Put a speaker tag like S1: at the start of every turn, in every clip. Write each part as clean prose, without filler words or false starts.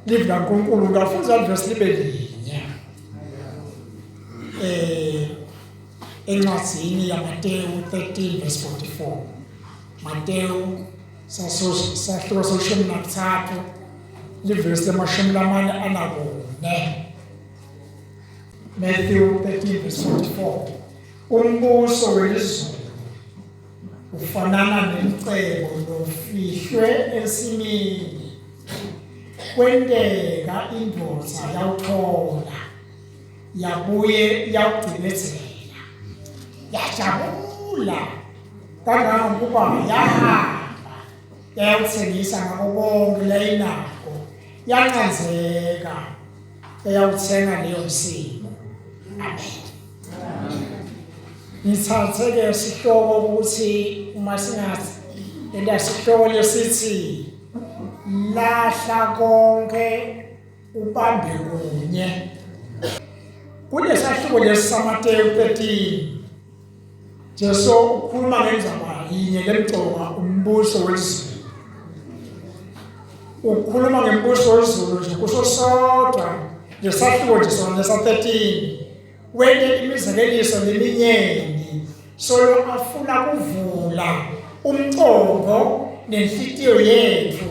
S1: livla kaNkulunkulu ngafunda verse libe linye encwadzini yaMateyu 13 verse 44. Mateyu sahluko soshumi nathathu liverse lamashumi lamane anakune. Matthew 13 verse 44. Umbuso welizulu ufanana nemicebo lofihlwe ensimini, kwenteka indoda yawuthola yabuye yawugcinezela, yajabula kangangokuba yahamba yawuthengisa ngako konke layinakho, yancanzeka yawuthenga leyo msimo. Amen. Ngithathe-ke sihloko ukuthi uma singathi sihloko lesithi lahla konke ubambe kunye. Kulesahluko lesi saMateyu 13 Jesu ukhuluma ngendaba yinye lemgcoka umbuso wezulu. Ukhuluma ngembuso wezulu nje kusho sodwa lesahluko nje sona lesa 13 wende imizekeliso leminyeni solo afuna kuvula umcombo nenhlitiyo yethu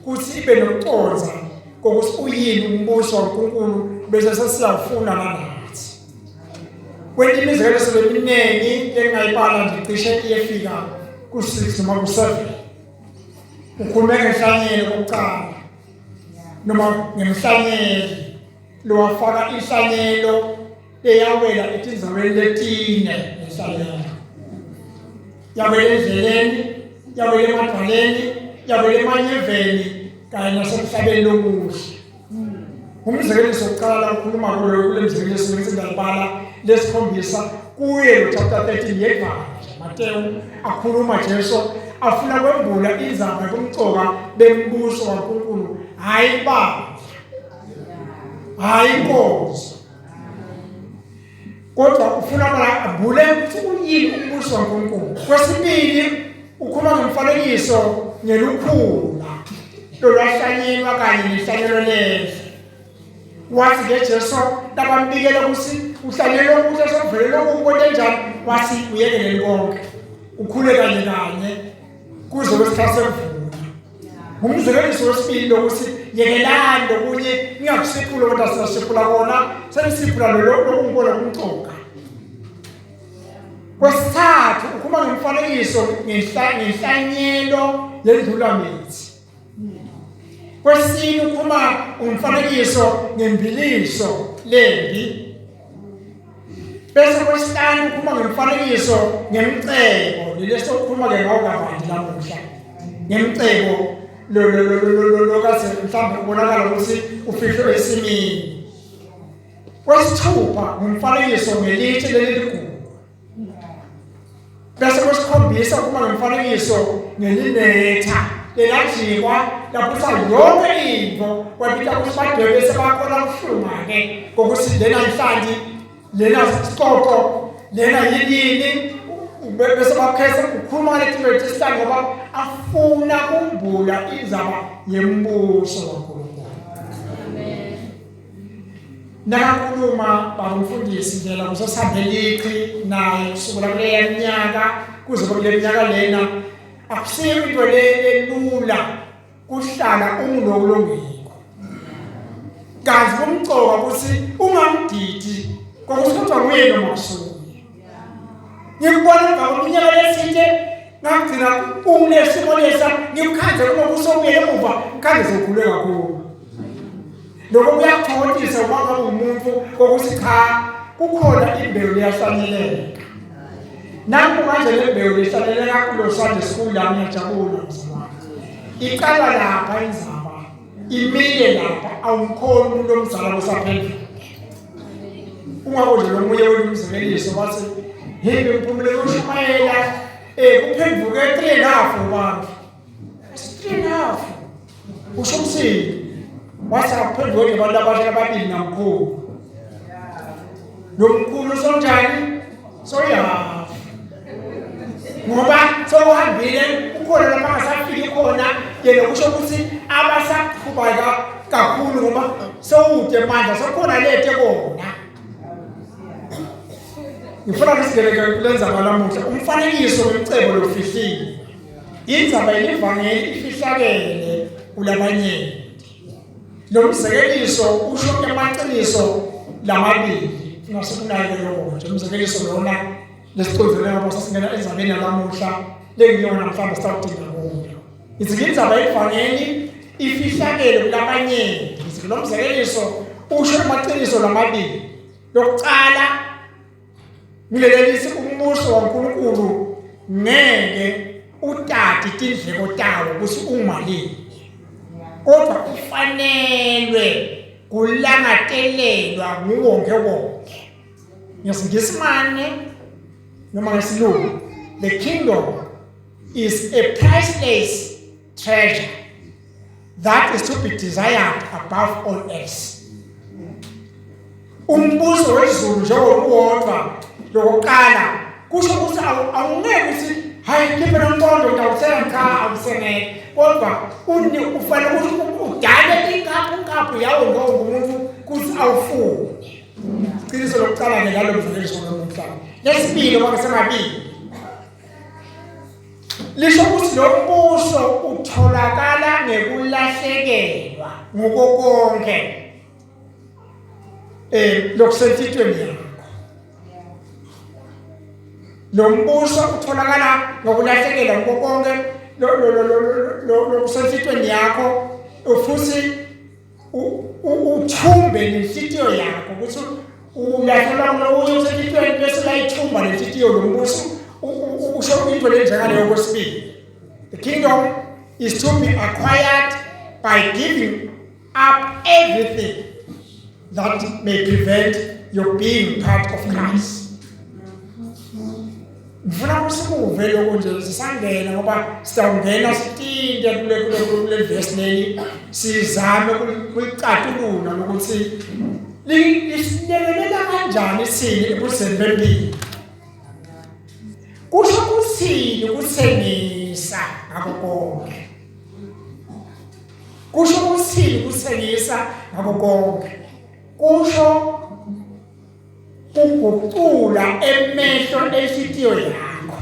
S1: kuthi ibe nokuconza kokuthi uyini umbuso kaNkulunkulu bese sesiyafuna nathi. Wende imizekeliso leminingi engayibala nje cishe iyefika ku6 noma ku7. Ukhulume ngenhlanyelo kokuqala noma ngemhlanyelo lo wafaka inhlanyelo eyawela etinzaweni letine enhlanyelo. Yawela endleleni, yawela emadwaleni, yawela emanyeveni kanye nasemhlabeni lokuhle. Umzekeliso oqala ukhuluma kule mzekeliso ngizindabala lesikhombisa kuye lo chapter 13 yevana. Mateyu akhuluma Jesu afuna kwembula inzaba kumcoka bembuso kaNkulunkulu, hayi baba, hayi Nkosi, kodwa ufuna abule ukuthi uyini umbuso kaNkulunkulu. Kwesibili ukhuluma ngemfanekiso ngelukhula lolwahlanyelwa kanye nehlanyelo lehle. Wathi ke Jesu tabambikela ukuthi uhlanyelwa ukuthi sokuvelela ukubona njani, wathi uyekelele konke ukhule kanye kanye kuze kwesikhathi semvula. Umzekeliso wesibili lokuthi yekelani lokunye ningakusiphula kodwa sasiphula kona senisiphula lokungibona kumcoka. Kwesithathu ukhuluma ngemfanekiso ngenhlanyelo yendlulamithi. Kwesine ukhuluma umfanekiso ngembiliso lembi. Bese kwesihlanu ukhuluma ngemfanekiso ngemicebo lesokhuluma ke ngawo kabanzi namuhla. Ngemicebo lo kase mhlawumbe ubonakala ukuthi ufihlwe esimini. Kwesithupha umfanekiso ngelitshe leligugu. Bese kwesikhombisa ukhuluma ngemfanekiso ngelinetha lelajikwa lapho yonke into kwabita ukuthi badwebe sebakhona kuhluma-ke ngokuthi lena inhlanti, lena isicoco, lena yinini. Bese bakhetha ukukhuluma ngeTimothy isihlangu ngoba afuna kumbula inzaba yembuso kaNkulunkulu. Amen. Nakakhuluma babamfundisi ndlela kusasambeliki naye kusukela kuleya minyaka kuze kule minyaka lena akusiyo into lelula kuhlala ungulokulongiko. Kanti kumcoka ukuthi ungamdidi kokuthi kuthiwa nguye noMasuku. Ngikubona emva kweminyaka lesine ngagcina kulesimo lesa ngikukhandle kunokusongela emuva ngikhandle sokhulwe kakhulu. Lokho kuyakuthokozisa uma ngabe umuntu kokuthi cha kukhona imbewu liyahlanyeleka. Nanku manje le mbewu lihlanyeleka kulo Sunday school lami ngiyajabula mzimana. Iqala lapha inzaba, imile lapha awumkhona umuntu omzala osaphendula. Ungako nje lomunye wemizekeliso wathi hebe uphumule ushumayela kuphenduke 3.5 abantu. 3.5 usho umsini wasa kuphenduke abantu abasha ababili namkhulu. Nomkhulu sonjani soya ngoba sokuhambile ukhona lapha ngasafiki khona yena kusho ukuthi abasaqhubeka kakhulu ngoba sewude manje sokhona lethe kona. Ngifuna ukusigeleka kulenza kwalamuhla umfanekiso wemcebo lofihlile. Indzaba yelivangeli ifihlakele kulabanye. Lo mzekeliso usho amaqiniso lamabili. Nasikunayo lokho nje umzekeliso lona lesiqonzele ngoba sasingena ezabeni lamuhla lengiyona mhlawumbe sitawudinga kuyo. Indzaba yelivangeli ifihlakele kulabanye. Lo mzekeliso usho amaqiniso lamabili. Lokuqala ngilelelise umbuso waNkulunkulu ngeke utati tindleko tawo ukuthi ungalini. Kodwa kufanelwe kulangatelelwa nguwonke. Ngesimane noma ngesilungu, the kingdom is a priceless treasure that is to be desired above all else. Umbuso wezulu njengowodwa lokuqala kusho ukuthi awungeke ukuthi hayi khiphe nomqondo ngawuthenga awusengeke, kodwa ufanele ukuthi udale inkaphu yawo ngumuntu kuthi awufune. Iqiniso lokuqala ngalo mzekeliso lomuhla. Lesibili kwasemabili lisho ukuthi lo mbuso utholakala ngekulahlekelwa ngoko konke lokusentithweni yakho. Lo mbuso utholakala ngokulahlekelwa ngoko konke lokusentithweni yakho, futhi uthumbe nenhliziyo yakho ukuthi ulahlekelwa ngokusentithweni bese layithumba nenhliziyo lo mbuso usho into lenjengaleyo kwesibili. The kingdom is to be acquired by giving up everything that may prevent your being part of Christ. Ngifuna usikuve lokho nje sisangena ngoba sitawungena sitinde kule verse leli sizame kulicatulula ukuthi lisilekelela kanjani sini ebuseni bempilo. Kusho kuthini ukuthengisa ngakho konke? Kusho kuthini ukuthengisa ngakho konke? Kusho ukuguqula emehlo enhliziyo yakho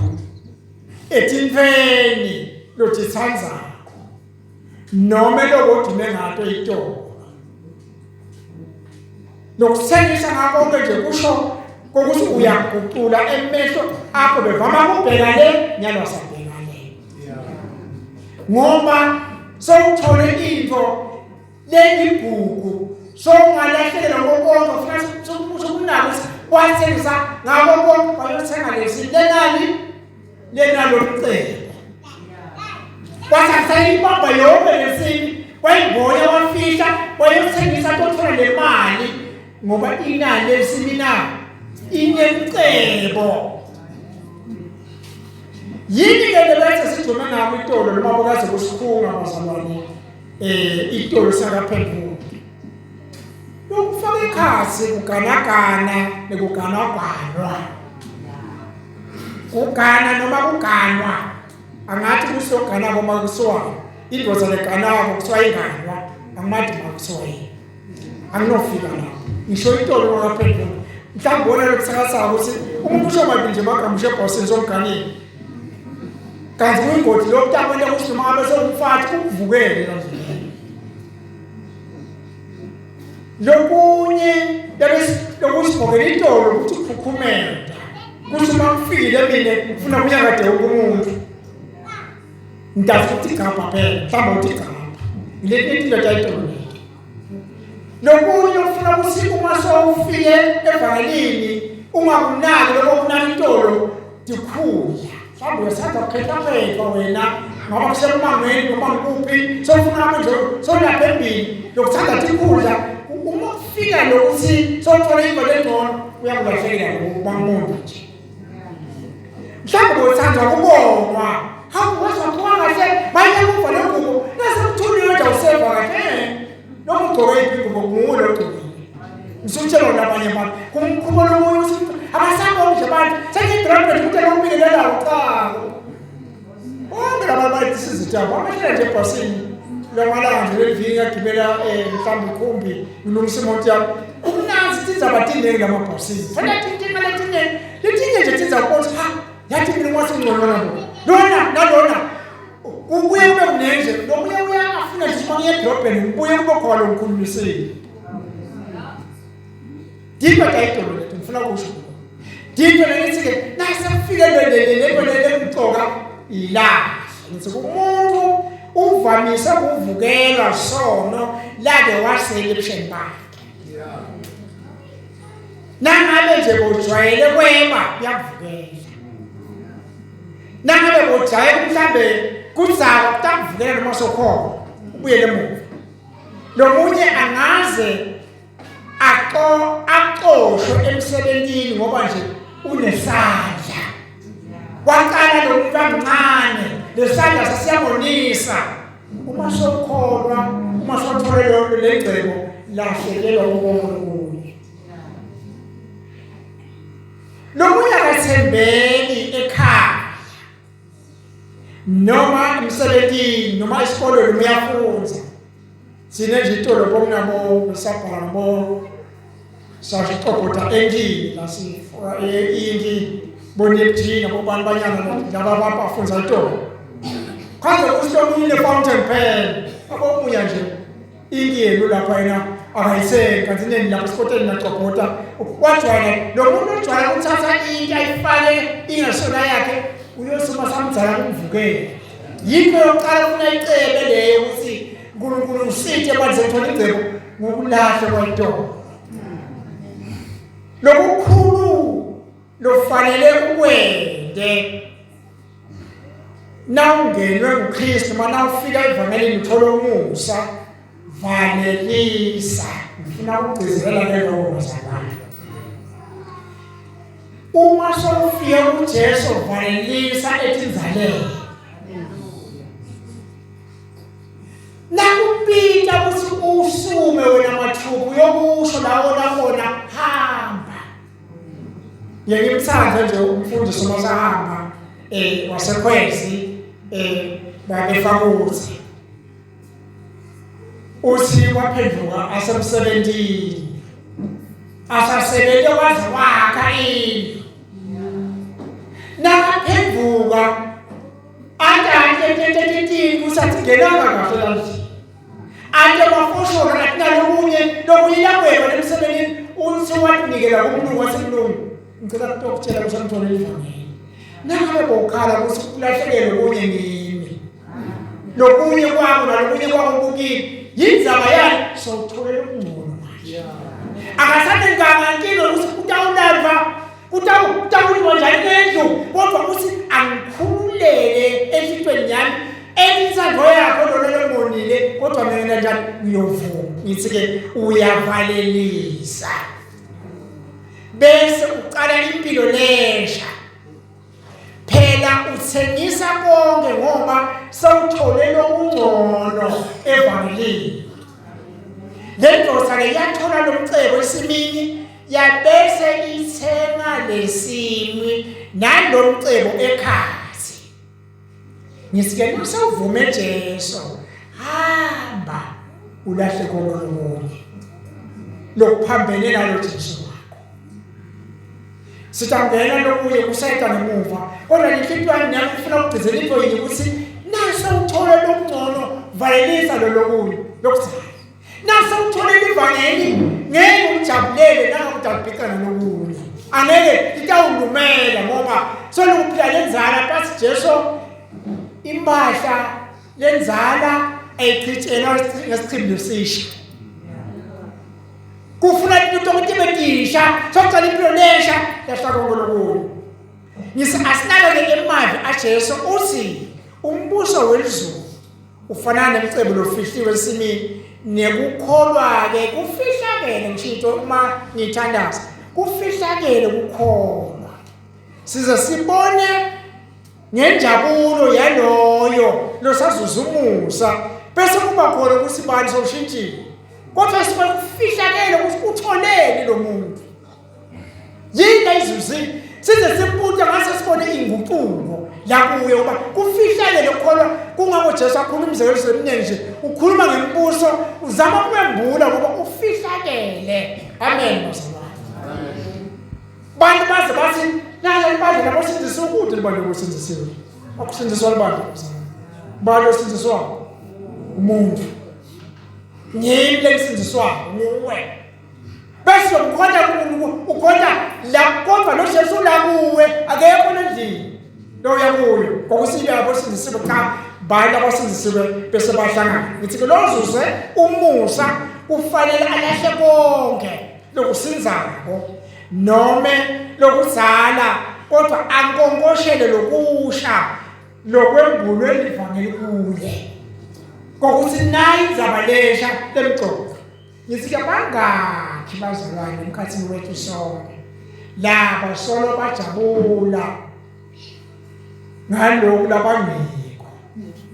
S1: etimveni lotithandzako noma lokudume ngato itolo. Lokuthengisa ngakho konke nje kusho kokuthi uyaguqula emehlo akho bevama kubheka le nyalo sabheka le. Ngoba sowuthole into lelibhuku sowungalahlekelwa ngokonke futhi sokunako ukuthi wathengisa ngakho konke wayothenga lesi lenalo licebo. Wathatha ibamba yonke lesini wayiboya wafihla wayothengisa tothola le mali ngoba inani lesimina inemcebo. Yini ke lebethe sigcina ngabo itolo noma bokaze kusikhunga bazalwane itolo sakaphendula. Lokufaka ikhasi kuganagana nekuganagwanwa. Kugana noma kuganwa angathi kusogana noma kusiwa indvodza leganako kusiwa inganwa angimathi makusiwa yini. Anginofika lapho ngisho itolo wakaphendula. Mhlawumbe bona lokusakazako ukuthi umuntu ushomabili nje bagamushe ebhosini somganini kanti kuyingoti lokutabele ukuthi noma ngabe sewumfathi ukuvukele kanje. Lokunye lokusibhokela itolo ukuthi ukhukhumela kuthi uma kufikile mina ngifuna kunyakade umuntu ntazi ukuthi igabha phela mhlawumbe uthi igabha ile indoda itolo. Lokunye ufuna ukuthi uma sowufike evangelini ungakunaki lokho kunani itolo dikhula. Mhlawumbe usatha ukhetha wena ngoba kusemangweni noma kuphi sofuna manje solapha embili lokuthanda dikhula. Uma ufika lokuthi sothola imali engcono uyakulahlekela ngokubamuntu nje. Mhlawumbe uthanda ukubonwa hawu wazakuwa kahle bayekuva lokho nasekuthulile nje useva kahle noma ugcoke ipingo ngokulo ogcokile. Ngisuthela nabanye abantu kumkhumbulo omunye ukuthi abasabona nje abantu sengidrabhe ukuthi lokubikelela uqalo. Onke laba bathi sizitshaba abashela nje ebhasini lo malanga nje lelivini ngagibela mhlawumbe ikhumbi ngilungisa imoto yami umnazi tindaba tinenge lamabhasini fanele tinkinga letinye nje tiza ukuthi ha yathi mina ngwasengcono nalona kubuye kube mnenje lomunye uyafuna nje uma ngiye edrobheni ngibuye kube khona lo ngikhulumisile Dinto tayitolo leto ngifuna ukusho. Dinto lesithi nasafike le ngixoka ila. Ngithi umuntu uvamise ukuvukela sono lake waselection bakhe. Nangabe nje bojwayele kwema yakuvukela. Nangabe bojayele mhlambe kudzaba kutavukela noma sokhona ubuyele emuva. Lomunye angaze aqoshwe emsebenzini ngoba nje unesandla waqala lomuntu amncane lesandla sasiyabonisa uma sokholwa uma sotholela lengcebo lahlekelwa uNkulunkulu lomunye akathembeki ekhaya noma emsebenzini noma esikolweni uyafunza sine nje itolo bomnabo besabhalo sasitopota endini lasifa ingi bonyetina bobani banyana laba bafunza itolo kaze kusitobile fountain pen abomuya nje ingi yenu lapha yena akayise kanzini lapha sipoteni natopota wajwayele lo muntu ojwayele ukuthatha into ayifake ingasona yakhe uyosoma samdzala kumvukela yikho yoqala ufuna icebe leyo ukuthi uNkulunkulu usithe manje uthola ingcebo ngokulahla kwayitolo lokukhulu lofanele ukwende nawungenwe uKristu mana ufika evangelini uthola umusa valelisa ngifuna ukugcizelela leyo ngozakala uma sofika kuJesu valelisa etinzaleni nakupita ukuthi usume wena mathubu yokusho lawo nakhona hamba ngiyimthanda nje umfundisi masahamba wasekhwezi babefakazi uthi waphenduka asemsebenzini asasebenze waze wakha indlu nakaphenduka ante kusathi ngelanga kahle lanje ante bafoshona kathina lokunye yakweba emsebenzini uthi wanikela kumuntu wasemlungu ngicela ukutshela ukuthi ngithole ivangeli nangabe bokhala ukuthi kulahlekelwe kunye ngini lokunye kwabo nalokunye kwabo kukini yindzaba yani sawutholela ukungcono manje akasane ngangankilo ukuthi utawulava utawulwa njani nendlu kodwa ukuthi angikhululeke ehlitweni yami elisandlo yakho lolelemonile kodwa mina njani uyovuma ngithi-ke uyavalelisa bese uqala impilo lesha phela uthengisa konke ngoba sawuthole lokungcono evangelini le ndoda-ke yathola lomcebo esimini yabese ithenga lesimi nalomcebo ekhathi ngisike nasawuvume Jesu hamba ulahle kolunye lokuphambene nalo Jesu wakho sitangena lokuye kusayita ngemuva kodwa inhlitiyweni nami ufuna ukugcizela into yini ukuthi nase uthole lokungcono valelisa lo lokunye lokuzayo nase uthole ivangeli ngeke ujabulele nangakudaphikana lokunye angeke litawulumela ngoba solukuphila lenzala pasi Jesu impahla lenzala ayichithela ngesichibilo sisha kufuna into ukuthi betisha sokucala impilo lesha yahlakongolokulo ngisi asinakele imali aJesu uthi umbuso welizulu ufana nemicebo lofihliwe esimini nekukholwa-ke kufihlakele ngishito uma ngithandaza kufihlakele kukholwa size sibone ngenjabulo yaloyo losazuza umusa bese kuba khona ukuthi bani soshintshile kodwa sifuna kufihlakele ukuthi utholeni lo muntu yini ayizuzi size simputa ngase sibone inguquko la kuye uba kufihlakele ukukholwa kungako Jesu akhuluma imizekeliso eminingi nje ukhuluma ngembuso uzama ukwembula ngoba ufihlakele. Amen bazalwane. Bantu baze bathi nalo ibandla labo sindiswa ukuthi libandla lokusindisiwe. Akusindiswa libandla bazalwane. Balo osindiswa umuntu. Yini lesindiswa nguwe. Bese ukhona la kodwa lo Jesu la kuwe akekho endlini. Lo yakuyo ngokusibe abosindisiwe cha bani abosindisiwe bese bahlangana. Ngithi lozuze umusa ufanele alahle konke lokusinzako noma lokuzala kodwa ankonkoshele lokusha lokwembulwe elivangeli kuye. Ngokuthi nayi inzabalesha lemxoxo. Ngithi ke bangakhi bazalwane emkhathini wethu sonke laba solo bajabula ngalokhu labangekho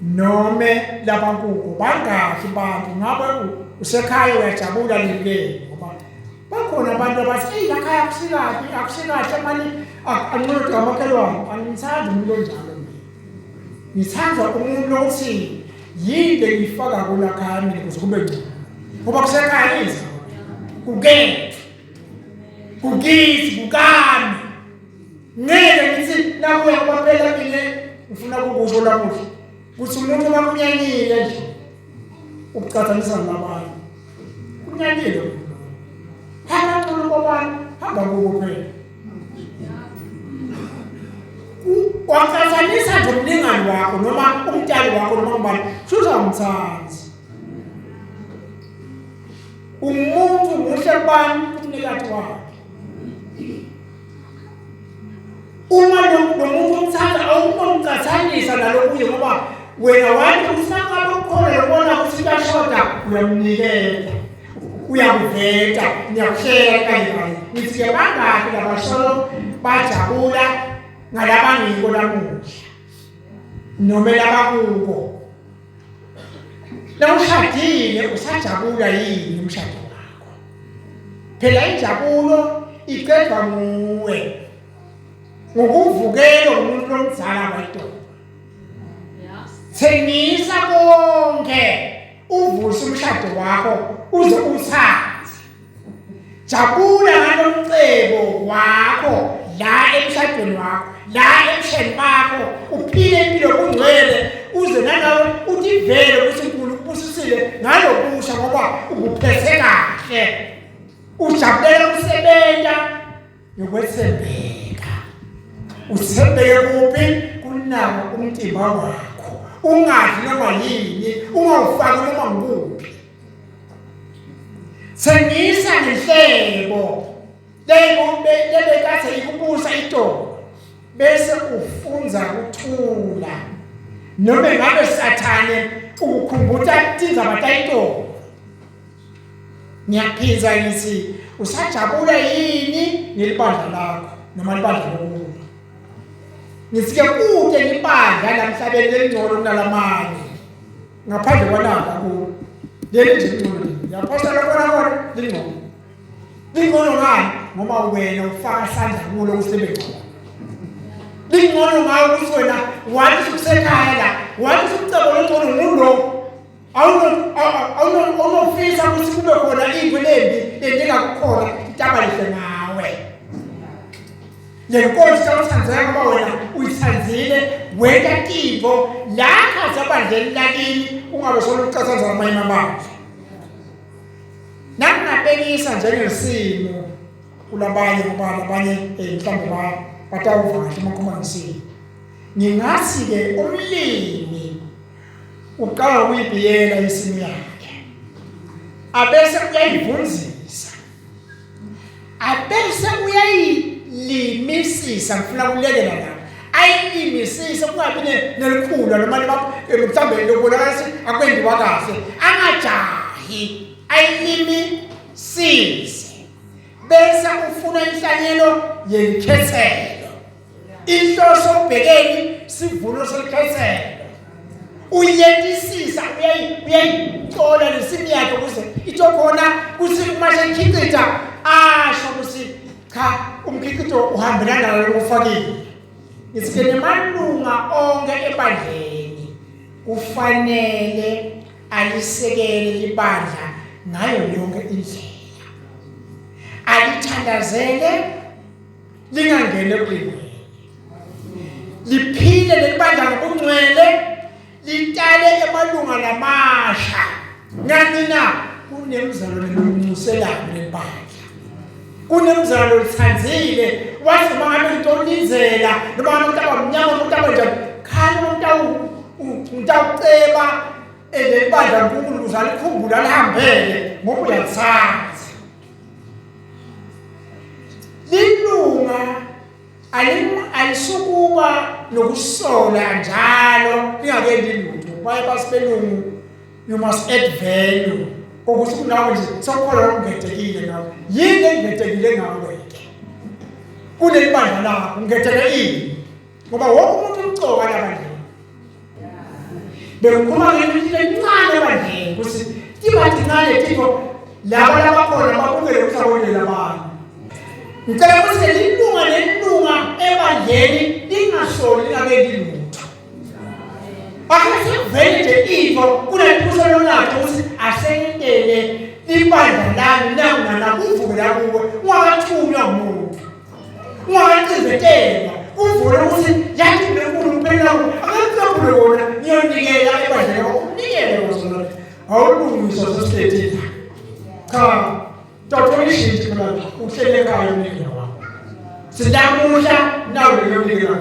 S1: noma labankuko bangakhi bantu ngabe usekhaya uyajabula lilele ngoba bakhona abantu abathi hey lakhaya akusikahle manje anqoqa amakhelwane angithandi umuntu onjalo mina. Ngithanda umuntu othi yinde ngifaka kulakhaya mina ukuze kube ngcono. Ngoba kusekhaya iza kugeke kugithi kukami ngeke ngithi nakuya kwaphela mina ngifuna ukukusho lamuhla kuthi umuntu bakunyanyile nje ukucathanisa nabanye kunyanyile hamba kulo kwabani hamba kubo phela wacathanisa nje umlingani wakho noma umtali wakho noma ubani uzamthanzi. Umuntu muhle bani umnikati wakhe. Uma lo muntu umthanda awunomcathanisa nalokuye ngoba wena wathi usaqala ukukholwa ubona ukuthi kuyashoda uyamnikela uyakuveta niyakuhlela kanye. Ngithi bangakhi labasholo bajabula ngalabangiko lamuhla noma labakuko. La ushadile usajabula yini umshado wakho? Phela injabulo iqedwa nguwe ngokuvukela umuntu lomzala wayidoda. Thengisa konke uvuse umshado wakho uze uthathe. Jabula ngalomcebo wakho la emshadweni wakho la emsheni bakho uphile impilo kungcwele uze nanawe uthi vele ukuthi uNkulunkulu ubusisile ngalobusha ngoba ubuphethe kahle. Ujabulela ukusebenza nokwethembeka. Uthembeke kuphi kunako umtimba wakho. Ungadli noma yini, ungawufaki noma ngukuphi. Thengisa ngehlebo. Lebekade ikubusa itolo. Bese ufunza ukuthula. Noma ngabe Sathane ukukhumbuta tindzaba tayitolo. Ngiyaphiza ngithi usajabula yini ngelibandla lakho noma libandla lomuntu. Ngithi ke kude libandla lamhlabeni lengcono kunalamanye. Ngaphandle kwanaka ku leli nje ingcono. Yaphosta lokho lingcono. Lingcono ngani? Ngoba wena ufaka isandla kulo ukusebenza. Lingcono ngayo ukuthi wena wathi usekhaya la, wathi ucebo lengcono ngulo. Awunofisa ukuthi kube khona into lembi endingakukhona itaba lihle ngawe. Lenkosi kawuthandzeka ngoba wena uyithandzile wena tipo lakha zabandleni lakini ungabe solo ucathanza ngamanye amazwi. Nakungabekisa njengesimo kulabanye ngoba labanye mhlawumbe batawuva kahle uma ngisini. Ngingathi ke umlimi uqala ukuyibhiyela isimo yakhe. Abese uyayivunzisa. Abese uyayilimisisa ngifuna ukulekelela la. Ayilimisise kungabi nelikhulu noma mhlawumbe lokubonakala akwendiwa kahle. Angajahi. Ayilimisise. Bese ufuna inhlanyelo yelikhethelo. Inhloso ubhekeni sivuno selikhethelo. Uyetisisa uyayithola lesimo yakhe ukuze itokhona kuthi uma sekhicita asho ukuthi cha umkhicito uhambelana nalokufakile. Ngithi nemalunga onke ebandleni kufanele alisekele libandla ngayo yonke indlela. Alithandazele lingangene kwini. Liphile lelibandla ngobungcwele litale emalunga lamasha. Ngani na kunemzalo nelungiselana lebandla. Kunemzalo lithanzile wathi mangabe intolizela noma umuntu abamnyama umuntu abanjani khani umuntu utawuceba elebandla uNkulunkulu uzali khumbula lihambele ngoba uyathatha. Lilunga alisukuba nokusola njalo lingakendi lutho baye basibelungu you must add value ukuthi kunawe nje sokholwa ungethekile nawe yini engethekile ngawe ke kuleli bandla lakho ungetheke ini ngoba wonke umuntu ucoka labandla bekukhuluma ngelinto encane ebandleni ukuthi tibancane tiko laba labakhona babukele ukuhlabelela abantu. Ngicela ukuthi lilunga nelunga ebandleni lingasoli lingakendi lutho. Akasivele nje into kunelikuselo lakhe ukuthi aseyendele ibandla lami nangana kuvukela kuwe ungakathunywa umuntu. Ungakacizelwa kuvule ukuthi yathi lenkulu phela akakubule wona niyonikela ebandleni ukunikele wona. Awulungisa sesithethe. Cha totalishintshe phela uhlelekayo unikela wakho. Sidamusha nawe leyonikela.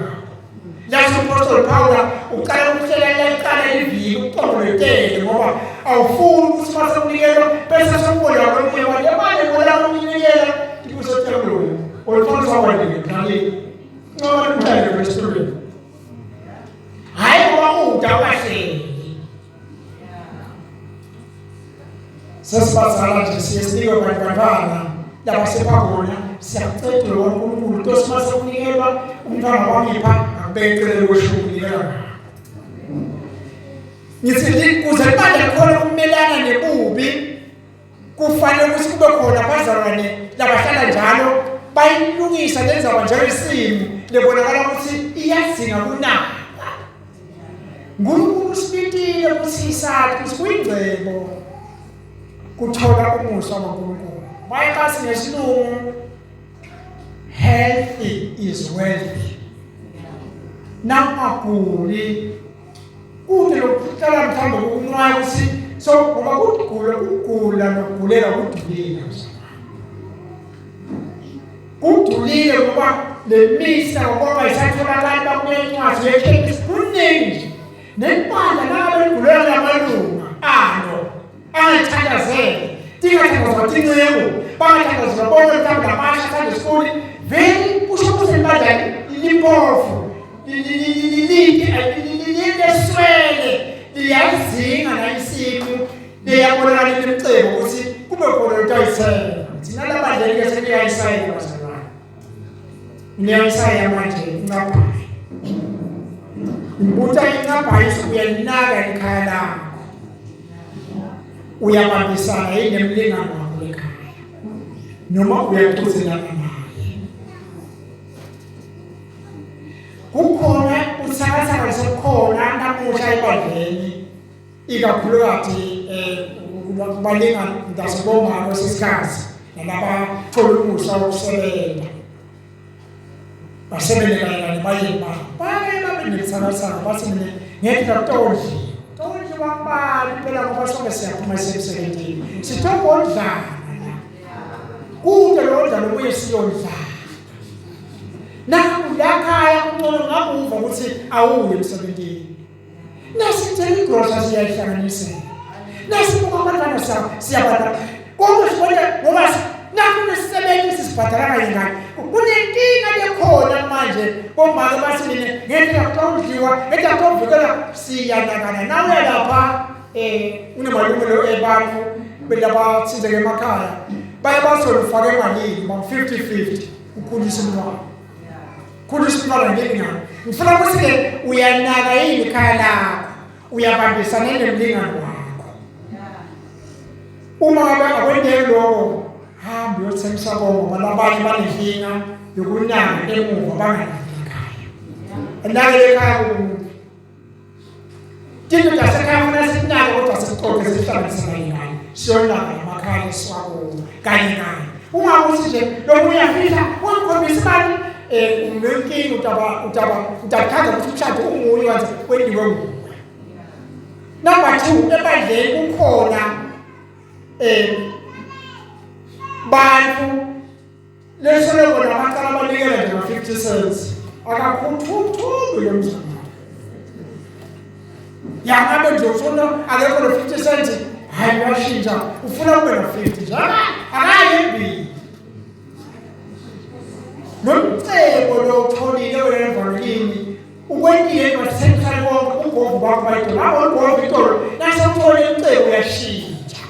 S1: Lapho uPostoli Paula uqala ukuhlelela iqala liviki uqoqelele ngoba awufuni ukuthi mase unikelwa bese sokubola kwemunye wale manje ngola uninikela ikusethemlo olufuna sakwandile kanti ngoba umntana wesitolo hayi ngoba udawashe sesibazala nje siyesinikwe bantwana laba sephakona siyacela uNkulunkulu tosimase unikelwa umntwana wangipha becele kweshukunikela. Ngithi kuze libandla khona ukumelana nebubi kufanele ukuthi kube khona abazalwane labahlala njalo bayilungisa lenza kanjalo isimo lebonakala ukuthi iyazinga kunaka. Ngunkulu sibitile ukuthi isathi ukuthi kuyingcebo kuthola umusa kaNkulunkulu. Bayakasi ngesilungu healthy is wealthy. Namaguli kude lokuhlala mthambo kunqwaye ukuthi so ngoba kugula nokugulela kudulile. Kudulile ngoba lemisa ngoba isatholakala bakunencwadi yekhemisi kuningi nempanda nabe ligulela lamalunga alo angithandazele tingathandazwa tinceku bangathandazwa bonke mthambo lamasha Sunday school vele kusho ukuthi libandla limpofu lileswele liyazinga nayisimu liyabonakala limcebo ukuthi kube khona into ayisela. Thina labandleni ke seliyayisayela bazalwane. Niyayisaya manje incaphayi. Imbuta incaphayi uyalinaka ekhaya lakho. Uyabambisana yini nemlingani wakho ekhaya. Noma uyaxoxelana naye. Kukhona uthakatha sekhona namusha ebandleni ikakhulukazi balingani ndasibonga kwesisikhathi nalaba thola umusa wokusebenza basebenza bayeba babe nethakatha bathi mina ngeke ngitodli wabali phela ngoba sonke siyaphuma emsebenzini sithokondlana kude lo ndalo kuye siyondlana naku lakhaya kuncane ngabuva ukuthi awuye emsebenzini nasithela igrosa siyayihlanganisa nasibuka abantwana siyabadala konke sibona ngoba naku nesisebenzi sisibhadala kanye ngani kunenkinga lekhona manje bomake bathi mina ngeke ngakudliwa ngeke ngakuvikela siyanakana nawe lapha unemalungelo ebantu belaba tsinze emakhaya baye basolufaka emalini ba 50-50 ukhulisa umntwana. Khulisa umntwana ngengani ngifuna ukuthi uyanaka yini ekhaya lakho uyabambisana nemlingani wakho. Uma ngabe akwendele lokho hamba uyothengisa konke ngoba labanye banenkinga yokunaka emuva banganekhaya anakele ekhaya kumuntu Tinto tasekhaya funa sinake kodwa sixoxe sihlanganise ngani siyonaka emakhaya siwako kanye kanye ungakuthi nje lokhu uyafika ukukhombisa imali unenkinga utabakhaza ukuthi umshado unguye wathi wendiwe nguwe. Number 2 ebandleni kukhona bantu lesoloko nabacala banikela nje nga-50 cents akakhuthuthulu lo mzamo yangabe nje ufuna akekho lo 50 cents hayi uyashintsha ufuna ube na 50 nje akayembili nomcebo lo utholile wena emvalelini ukwendile basenkhaya konke ubhovu bakho bayithola abobhovu itolo nasewuthole umcebo uyashintsha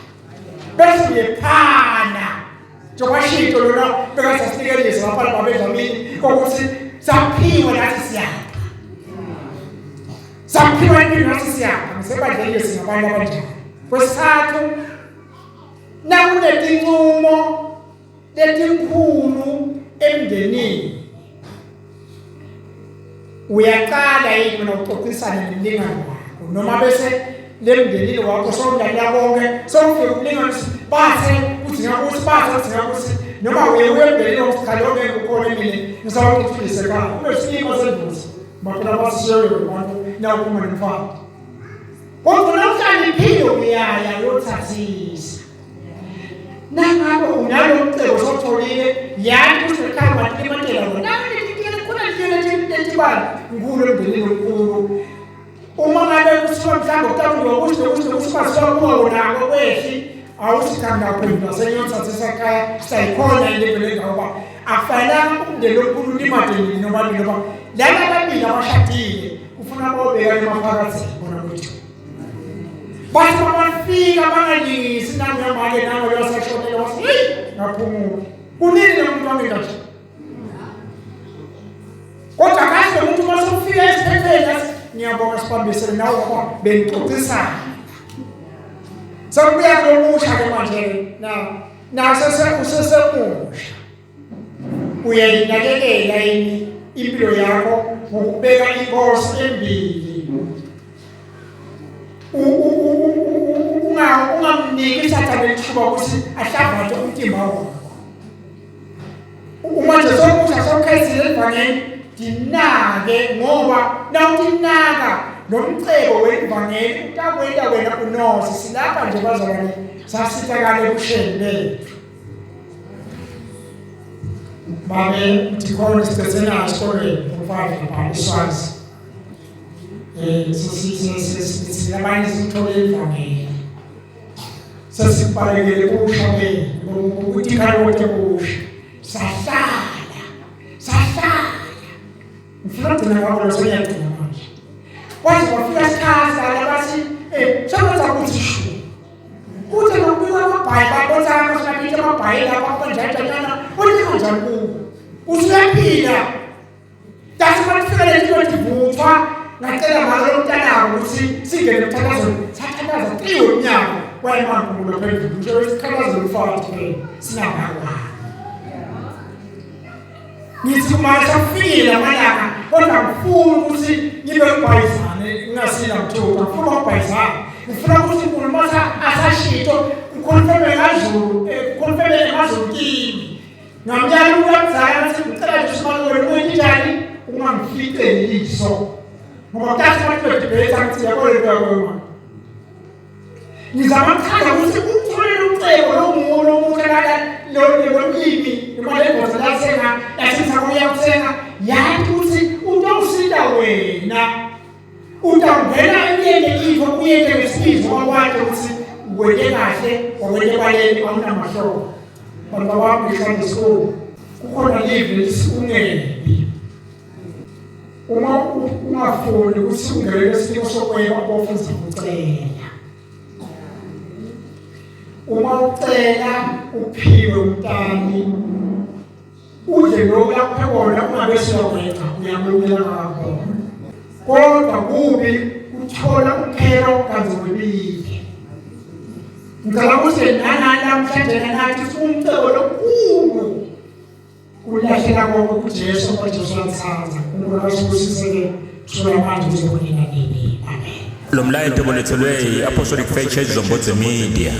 S1: bese uyephana Jobashito lona bekasasikelisa lapha babezamini ukuthi saphiwe nathi siyapha. Saphiwe nathi siyapha ngisebandleni singabantu abanjani. Kwesithathu nakunetinqumo letinkulu emndenini. Uyaqala yini nokuxoxisana nemlingani wakho noma bese lemndenini wakho sondala konke sokufika umlinganisi base ukuthi base noma uyembelele ukukhaloke ukone mina ngisawukuthulise ka ube simo senduzi baphela basiyo abantu nawuma nemfana kodwa namhlanje iphilo uyaya yothathisa nangabe unalo umcebo sotholile yathi usekhaya bathimatela wona khona ngikulo emndenini omkhulu uma ngabe kusuka mhlawumbe ukuthatha ukuthi basiwa wona kwehli awusithanda kwenda senyothathisa ekhaya sayikhona ilebele ngoba afanele umndeni omkhulu limadeni noma laba babili abashadile ufuna bobeka emaphakathi bona kwethu bathi bafika bangalingisi namanje nabo yasashonela wasi ngaphumula kunini umuntu angendathi kodwa kahle umuntu masofika esiphelele ngiyabonga sibambisene nawe ngoba bengixoxisana Sambuya kumusha ke manje na usesemusha uyayinakekela yini impilo yakho ngokubeka inkosi embili ungamniki isathane ithuba ukuthi ahlavathe umtimba wakho uma nje somusha sokhayizile evangeli dinake ngoba nawutinaka nomcebo wevangeli utakwenda wena unozi silapha nje bazalwane sasitakale kusheni lethu babe ndikhona sibenzela esikoleni umfana lapha eSwazi silabanye sithole ivangeli sasibhalekele kushabeni ukuthi kalote kusha sahlala mfuna kugcina kwakho lo seyagcina manje kwathi wafika isikhathi bathi sokuza kuthi shu kuthi nokubika amabhayi babonza amasinabithi amabhayi lapha kanjani uthi kanjani kuwo usuyaphila dathi bafika lento ivuthwa ngacela manje umntanako ukuthi singene emthandazweni sathandaza tiwe umnyaka wayemangumulo phezulu nje isikhathi ufaka thina sinabangwa ngithi uma safikile amalanga kodwa ngifuna ukuthi ngibe ubhayizane ngingasina mthoko ngifuna ubhayizane ngifuna ukuthi uNkulunkulu asashito ukhonfeme ngazulu ukhonfeme ngazulu kimi ngamyala ukuzala ukuthi ngicela nje usimalule uyinjani ungamfice liso ngoba kathi abantu bedibhetha ukuthi yakoleka kwema ngizama ukuchaza ukuthi uthole umcebo lomulo omukhala lolimi noma lengozi lasenga lasenzakuya kusenga yathi ukuthi utawusida wena utangena emyeni ivo kuyeke ngesibizo wakwathi ukuthi wende kahle wawende baleni awunamahlobo baba wami ehlala esikole kukhona live ungebi uma ungafuni ukuthi ungene esimo sokweba ofisa ukucela uma ucela uphiwe umntani udle lokho yaphekona ungabese wena uyamukela ngakho kodwa kubi uthola ukhero kanzobili ngicela ukuthi namhlanje nathi umcebo lokhulu kulahlela konke ukuthi Yesu manje uyathanda uNkulunkulu asibusise kusukela manje kuze kube nini. Amen.
S2: Lo mlayeto olethelwe yi-Apostolic Faith Church Zombodze Media.